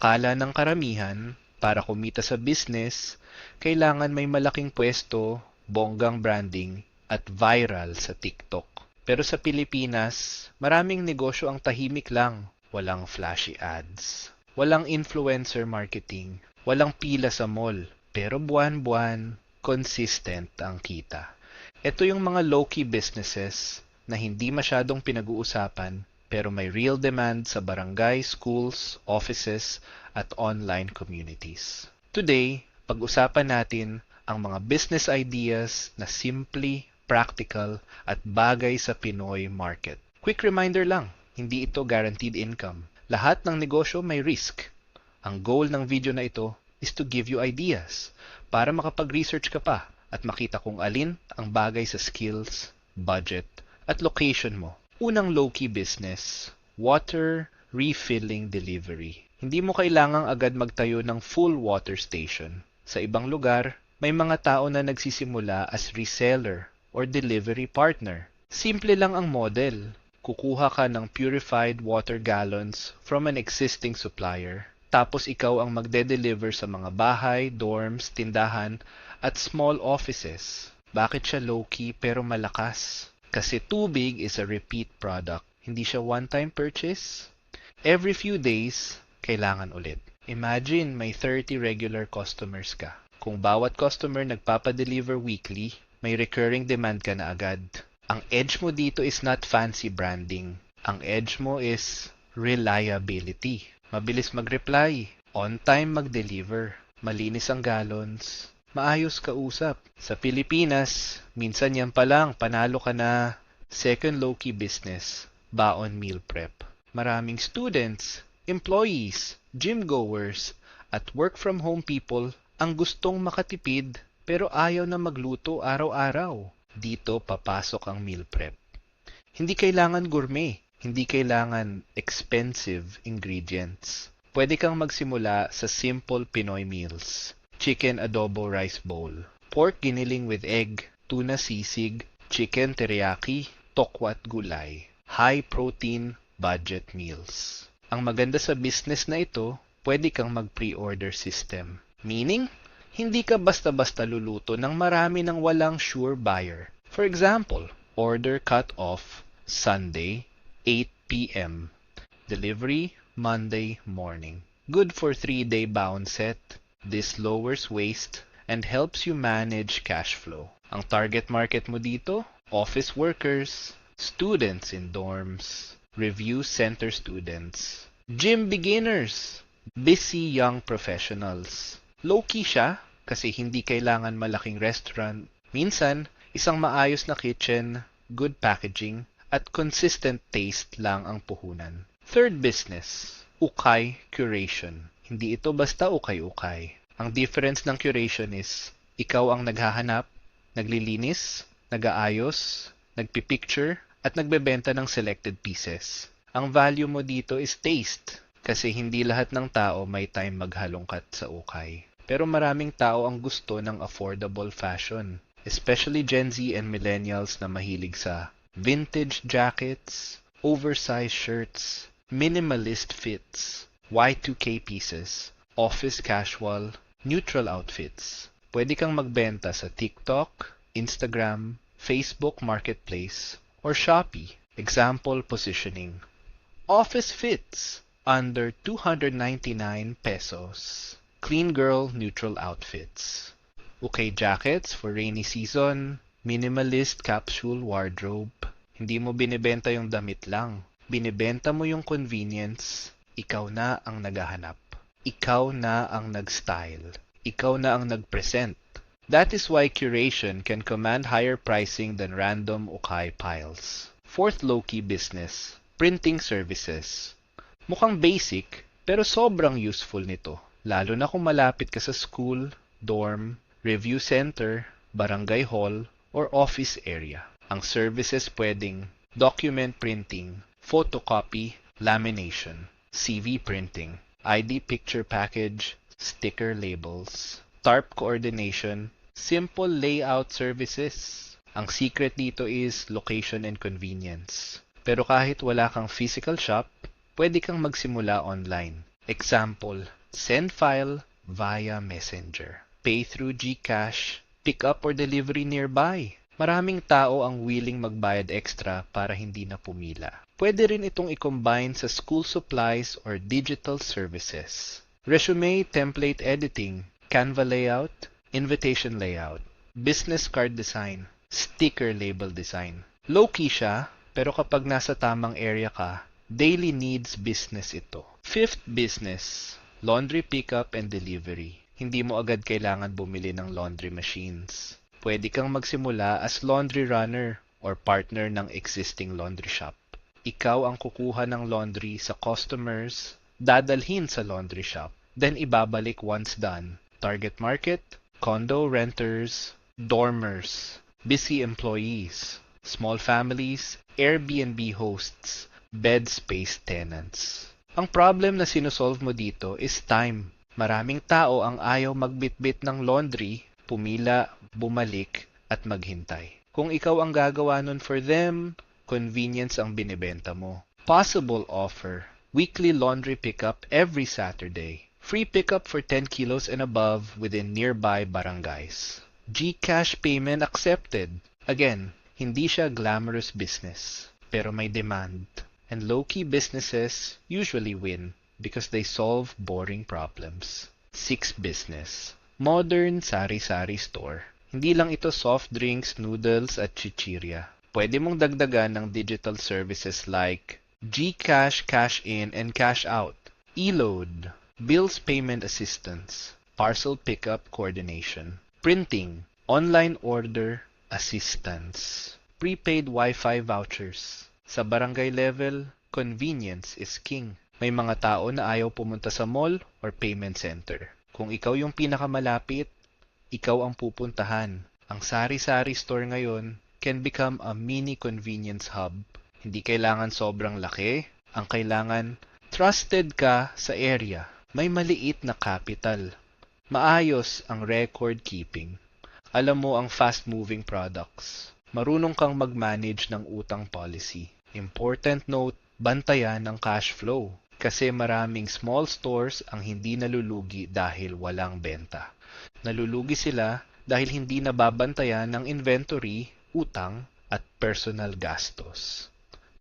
Akala ng karamihan, para kumita sa business, kailangan may malaking pwesto, bonggang branding, at viral sa TikTok. Pero sa Pilipinas, maraming negosyo ang tahimik lang. Walang flashy ads, walang influencer marketing, walang pila sa mall. Pero buwan-buwan, consistent ang kita. Ito yung mga low-key businesses na hindi masyadong pinag-uusapan pero may real demand sa barangay, schools, offices, at online communities. Today, pag-usapan natin ang mga business ideas na simple, practical, at bagay sa Pinoy market. Quick reminder lang, hindi ito guaranteed income. Lahat ng negosyo may risk. Ang goal ng video na ito is to give you ideas para makapag-research ka pa at makita kung alin ang bagay sa skills, budget, at location mo. Unang low-key business, water refilling delivery. Hindi mo kailangang agad magtayo ng full water station. Sa ibang lugar, may mga tao na nagsisimula as reseller or delivery partner. Simple lang ang model. Kukuha ka ng purified water gallons from an existing supplier. Tapos ikaw ang magde-deliver sa mga bahay, dorms, tindahan, at small offices. Bakit siya low-key pero malakas? Kasi tubig is a repeat product. Hindi siya one-time purchase. Every few days, kailangan ulit. Imagine may 30 regular customers ka. Kung bawat customer nagpapadeliver weekly, may recurring demand ka na agad. Ang edge mo dito is not fancy branding. Ang edge mo is reliability. Mabilis mag-reply, on time mag-deliver, malinis ang gallons, maayos kausap. Sa Pilipinas, minsan yan pa lang, panalo ka na. Second low-key business, baon meal prep. Maraming students, employees, gym goers, at work-from-home people ang gustong makatipid pero ayaw na magluto araw-araw. Dito papasok ang meal prep. Hindi kailangan gourmet. Hindi kailangan expensive ingredients. Pwede kang magsimula sa simple Pinoy meals. Chicken adobo rice bowl, pork giniling with egg, tuna sisig, chicken teriyaki, tokwat gulay. High protein budget meals. Ang maganda sa business na ito, pwede kang mag-pre-order system. Meaning, hindi ka basta-basta luluto ng marami ng walang sure buyer. For example, order cut off Sunday, 8 p.m. Delivery, Monday morning. Good for 3-day bound set. This lowers waste and helps you manage cash flow. Ang target market mo dito, office workers, students in dorms, review center students, gym beginners, busy young professionals. Low-key siya kasi hindi kailangan malaking restaurant. Minsan, isang maayos na kitchen, good packaging, at consistent taste lang ang puhunan. Third business, ukay curation. Hindi ito basta ukay-ukay. Ang difference ng curation is, ikaw ang naghahanap, naglilinis, nag-aayos, nagpipicture, at nagbebenta ng selected pieces. Ang value mo dito is taste, kasi hindi lahat ng tao may time maghalongkat sa ukay. Pero maraming tao ang gusto ng affordable fashion, especially Gen Z and millennials na mahilig sa vintage jackets, oversized shirts, minimalist fits, Y2K pieces, office casual, neutral outfits. Pwede kang magbenta sa TikTok, Instagram, Facebook Marketplace, or Shopee. Example positioning. Office fits under 299 pesos. Clean girl neutral outfits. Okay jackets for rainy season. Minimalist capsule wardrobe. Hindi mo binibenta yung damit lang. Binibenta mo yung convenience. Ikaw na ang naghahanap. Ikaw na ang nag-style. Ikaw na ang nag-present. That is why curation can command higher pricing than random ukay piles. Fourth low-key business, printing services. Mukhang basic, pero sobrang useful nito. Lalo na kung malapit ka sa school, dorm, review center, barangay hall, or office area. Ang services pwedeng document printing, photocopy, lamination, CV printing, ID picture package, sticker labels, tarp coordination, simple layout services. Ang secret dito is location and convenience. Pero kahit wala kang physical shop, pwede kang magsimula online. Example, send file via Messenger. Pay through GCash, pick up or delivery nearby. Maraming tao ang willing magbayad extra para hindi na pumila. Pwede rin itong i-combine sa school supplies or digital services. Resume template editing, Canva layout, invitation layout, business card design, sticker label design. Low-key siya, pero kapag nasa tamang area ka, daily needs business ito. Fifth business, laundry pickup and delivery. Hindi mo agad kailangan bumili ng laundry machines. Pwede kang magsimula as laundry runner or partner ng existing laundry shop. Ikaw ang kukuha ng laundry sa customers, dadalhin sa laundry shop, then ibabalik once done. Target market, condo renters, dormers, busy employees, small families, Airbnb hosts, bed space tenants. Ang problem na sinusolve mo dito is time. Maraming tao ang ayaw magbitbit ng laundry, pumila, bumalik, at maghintay. Kung ikaw ang gagawa nun for them, convenience ang binibenta mo. Possible offer, weekly laundry pickup every Saturday. Free pickup for 10 kilos and above within nearby barangays. GCash payment accepted. Again, hindi siya glamorous business, pero may demand. And low-key businesses usually win because they solve boring problems. Sixth business, modern sari-sari store. Hindi lang ito soft drinks, noodles, at chichirya. Pwede mong dagdagan ng digital services like GCash cash in and cash out, e-load, bills payment assistance, parcel pickup coordination, printing, online order assistance, prepaid Wi-Fi vouchers. Sa barangay level, convenience is king. May mga tao na ayaw pumunta sa mall or payment center. Kung ikaw yung pinakamalapit, ikaw ang pupuntahan. Ang sari-sari store ngayon can become a mini convenience hub. Hindi kailangan sobrang laki. Ang kailangan, trusted ka sa area. May maliit na capital. Maayos ang record keeping. Alam mo ang fast-moving products. Marunong kang mag-manage ng utang policy. Important note, bantayan ang cash flow. Kasi maraming small stores ang hindi nalulugi dahil walang benta. Nalulugi sila dahil hindi nababantayan ng inventory, utang, at personal gastos.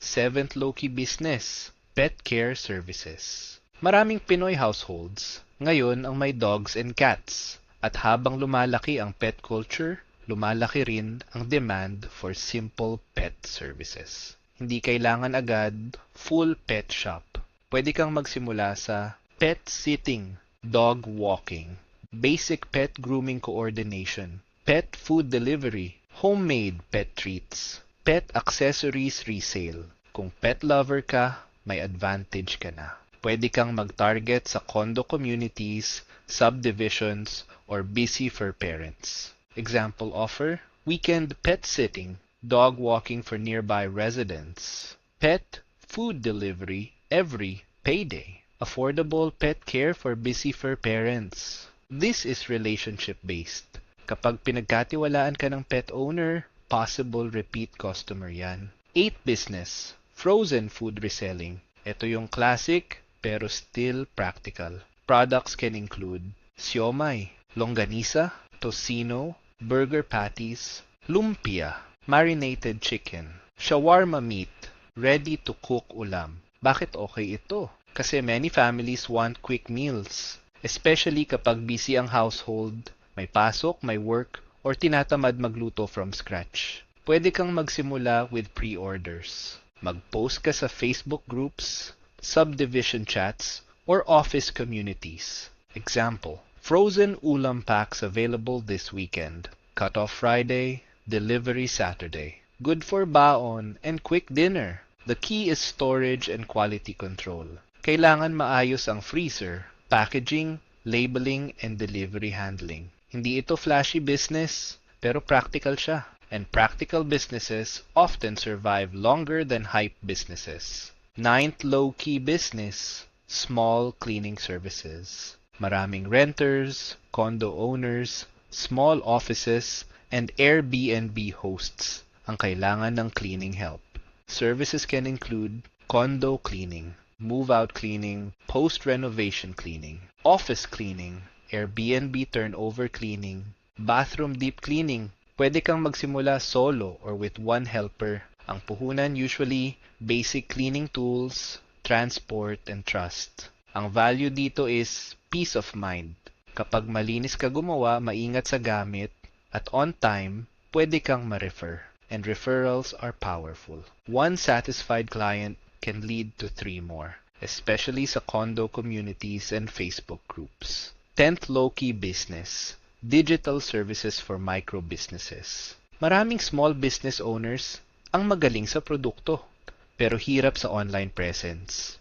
Seventh low-key business, pet care services. Maraming Pinoy households ngayon ang may dogs and cats. At habang lumalaki ang pet culture, lumalaki rin ang demand for simple pet services. Hindi kailangan agad full pet shop. Pwede kang magsimula sa pet sitting, dog walking, basic pet grooming coordination, pet food delivery, homemade pet treats, pet accessories resale. Kung pet lover ka, may advantage ka na. Pwede kang mag-target sa condo communities, subdivisions, or busy for parents. Example offer, weekend pet sitting, dog walking for nearby residents, pet food delivery every payday, affordable pet care for busy for parents. This is relationship-based. Kapag pinagkatiwalaan ka ng pet owner, possible repeat customer yan. 8th business, frozen food reselling. Ito yung classic pero still practical. Products can include siomai, longganisa, tocino, burger patties, lumpia, marinated chicken, shawarma meat, ready-to-cook ulam. Bakit okay ito? Kasi many families want quick meals, especially kapag busy ang household, may pasok, may work, or tinatamad magluto from scratch. Pwede kang magsimula with pre-orders. Mag-post ka sa Facebook groups, subdivision chats, or office communities. Example, frozen ulam packs available this weekend. Cut-off Friday, delivery Saturday. Good for baon and quick dinner. The key is storage and quality control. Kailangan maayos ang freezer, packaging, labeling, and delivery handling. Hindi ito flashy business, pero practical siya. And practical businesses often survive longer than hype businesses. 9th low-key business, small cleaning services. Maraming renters, condo owners, small offices, and Airbnb hosts ang kailangan ng cleaning help. Services can include condo cleaning, move-out cleaning, post-renovation cleaning, office cleaning, Airbnb turnover cleaning, bathroom deep cleaning. Pwede kang magsimula solo or with one helper. Ang puhunan usually basic cleaning tools, transport, and trust. Ang value dito is peace of mind. Kapag malinis ka gumawa, maingat sa gamit, at on time, pwede kang ma-refer. And referrals are powerful. One satisfied client can lead to 3 more, especially sa condo communities and Facebook groups. 10th low-key business, digital services for micro businesses. Maraming small business owners ang magaling sa produkto, pero hirap sa online presence.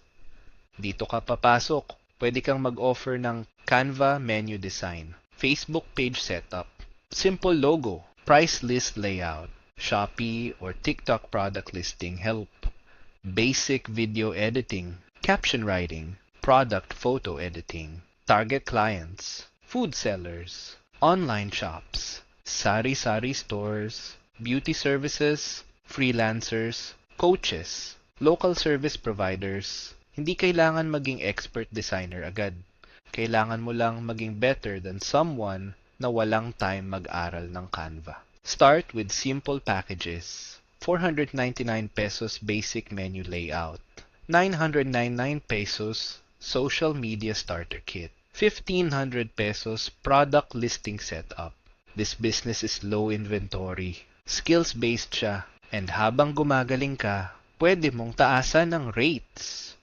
Dito ka papasok, pwede kang mag-offer ng Canva menu design, Facebook page setup, simple logo, price list layout, Shopee or TikTok product listing help, basic video editing, caption writing, product photo editing, target clients, food sellers, online shops, sari-sari stores, beauty services, freelancers, coaches, local service providers. Hindi kailangan maging expert designer agad. Kailangan mo lang maging better than someone na walang time mag-aral ng Canva. Start with simple packages. 499 pesos basic menu layout. 999 pesos social media starter kit. 1,500 pesos product listing setup. This business is low inventory. Skills-based siya. And habang gumagaling ka, pwede mong taasan ng rates.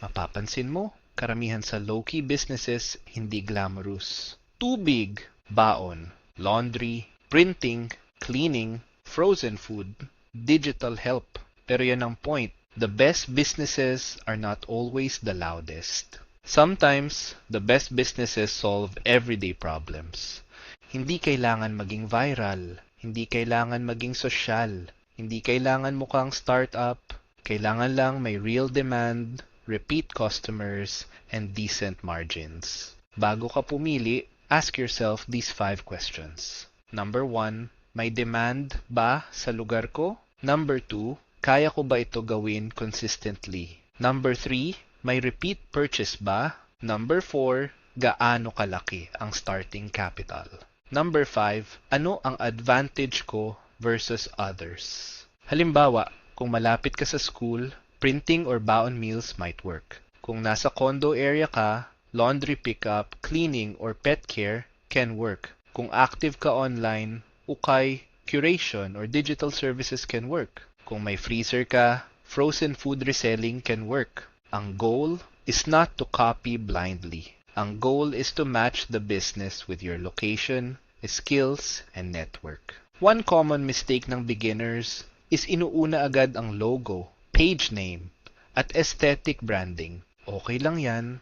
Mapapansin mo, karamihan sa low-key businesses hindi glamorous. Tubig, baon, laundry, printing, cleaning, frozen food, digital help. Pero yan ang point. The best businesses are not always the loudest. Sometimes, the best businesses solve everyday problems. Hindi kailangan maging viral. Hindi kailangan maging sosyal. Hindi kailangan mukhang startup. Kailangan lang may real demand, repeat customers, and decent margins. Bago ka pumili, ask yourself these 5 questions. Number 1, may demand ba sa lugar ko? Number 2, kaya ko ba ito gawin consistently? Number 3, may repeat purchase ba? Number 4, gaano kalaki ang starting capital? Number 5, ano ang advantage ko versus others? Halimbawa, kung malapit ka sa school, printing or baon meals might work. Kung nasa condo area ka, laundry pickup, cleaning, or pet care can work. Kung active ka online, ukay, curation, or digital services can work. Kung may freezer ka, frozen food reselling can work. Ang goal is not to copy blindly. Ang goal is to match the business with your location, skills, and network. One common mistake ng beginners is inuuna agad ang logo, page name, at aesthetic branding. Okay lang yan,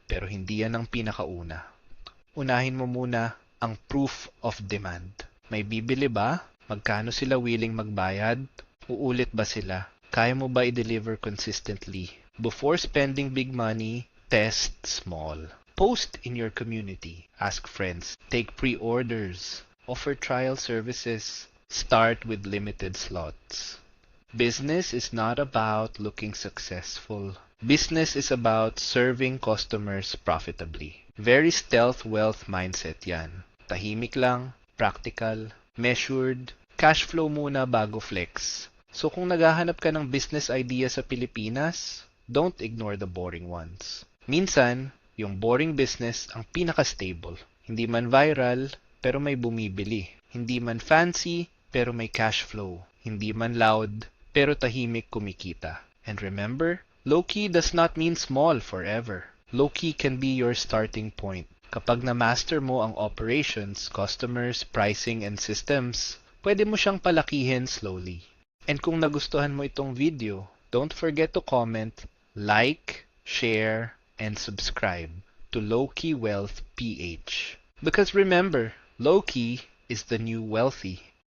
pero hindi yan ang pinakauna. Unahin mo muna ang proof of demand. May bibili ba? Magkano sila willing magbayad? Uulit ba sila? Kaya mo ba i-deliver consistently? Before spending big money, test small. Post in your community. Ask friends. Take pre-orders. Offer trial services. Start with limited slots. Business is not about looking successful. Business is about serving customers profitably. Very stealth wealth mindset yan. Tahimik lang, practical, measured, cash flow muna bago flex. So kung naghahanap ka ng business idea sa Pilipinas, don't ignore the boring ones. Minsan, yung boring business ang pinaka-stable. Hindi man viral, pero may bumibili. Hindi man fancy, pero may cash flow. Hindi man loud, pero tahimik kumikita. And remember, low-key does not mean small forever. Low-key can be your starting point. Kapag na-master mo ang operations, customers, pricing, and systems, pwede mo siyang palakihin slowly. And kung nagustuhan mo itong video, don't forget to comment, like, share, and subscribe to Low-Key Wealth PH. Because remember, low-key is the new wealthy.